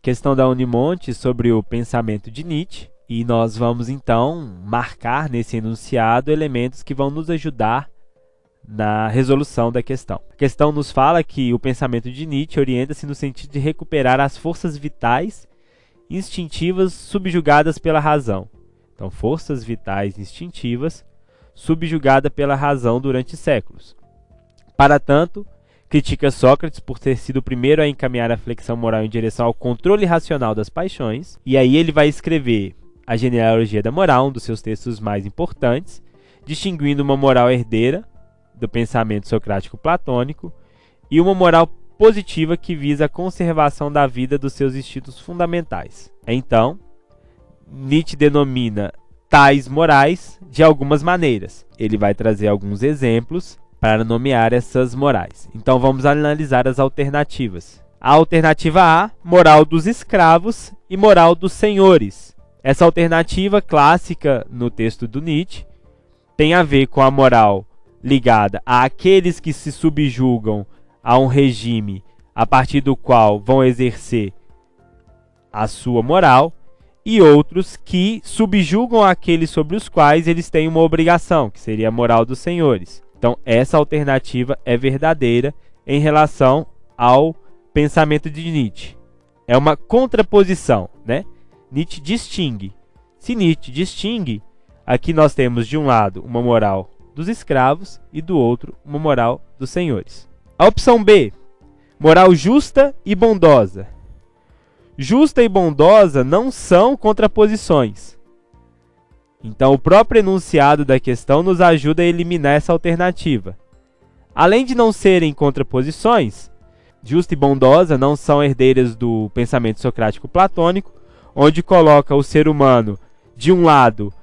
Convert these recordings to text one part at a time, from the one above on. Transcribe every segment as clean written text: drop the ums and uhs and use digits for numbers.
questão da Unimonte sobre o pensamento de Nietzsche, e nós vamos então marcar nesse enunciado elementos que vão nos ajudar na resolução da questão. A questão nos fala que o pensamento de Nietzsche orienta-se no sentido de recuperar as forças vitais instintivas subjugadas pela razão. Então, forças vitais instintivas subjugadas pela razão durante séculos. Para tanto, critica Sócrates por ter sido o primeiro a encaminhar a flexão moral em direção ao controle racional das paixões, e aí ele vai escrever a Genealogia da Moral, um dos seus textos mais importantes, distinguindo uma moral herdeira do pensamento socrático platônico e uma moral positiva que visa a conservação da vida dos seus instintos fundamentais. Então, Nietzsche denomina tais morais de algumas maneiras. Ele vai trazer alguns exemplos para nomear essas morais. Então vamos analisar as alternativas. A alternativa A, moral dos escravos e moral dos senhores. Essa alternativa clássica no texto do Nietzsche tem a ver com a moral ligada àqueles que se subjugam a um regime a partir do qual vão exercer a sua moral, e outros que subjugam aqueles sobre os quais eles têm uma obrigação, que seria a moral dos senhores. Então, essa alternativa é verdadeira em relação ao pensamento de Nietzsche. É uma contraposição, né? Nietzsche distingue. Se Nietzsche distingue, aqui nós temos de um lado uma moral dos escravos e do outro uma moral dos senhores. A opção B, moral justa e bondosa. Justa e bondosa não são contraposições. Então, o próprio enunciado da questão nos ajuda a eliminar essa alternativa. Além de não serem contraposições, justa e bondosa não são herdeiras do pensamento socrático platônico, onde coloca o ser humano, de um lado,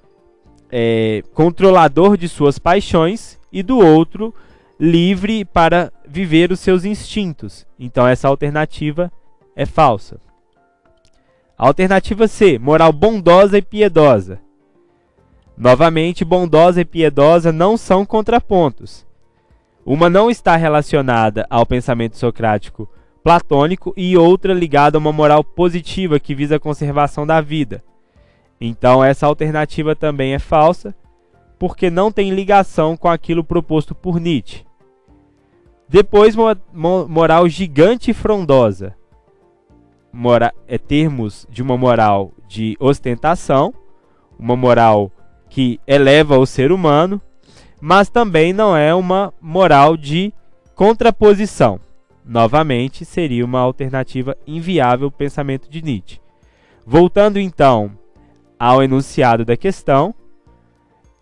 controlador de suas paixões, e do outro, livre para viver os seus instintos. Então, essa alternativa é falsa. A alternativa C, moral bondosa e piedosa. Novamente, bondosa e piedosa não são contrapontos. Uma não está relacionada ao pensamento socrático platônico e outra ligada a uma moral positiva que visa a conservação da vida. Então, essa alternativa também é falsa, porque não tem ligação com aquilo proposto por Nietzsche. Depois, moral gigante e frondosa. Termos de uma moral de ostentação, uma moral que eleva o ser humano, mas também não é uma moral de contraposição. Novamente, seria uma alternativa inviável ao pensamento de Nietzsche. Voltando então ao enunciado da questão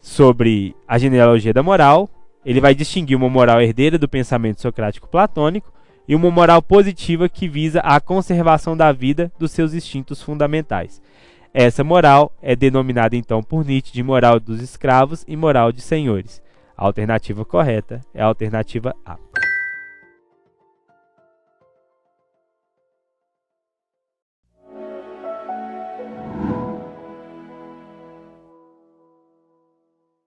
sobre a genealogia da moral, ele vai distinguir uma moral herdeira do pensamento socrático platônico e uma moral positiva que visa a conservação da vida dos seus instintos fundamentais. Essa moral é denominada então por Nietzsche de moral dos escravos e moral de senhores. A alternativa correta é a alternativa A.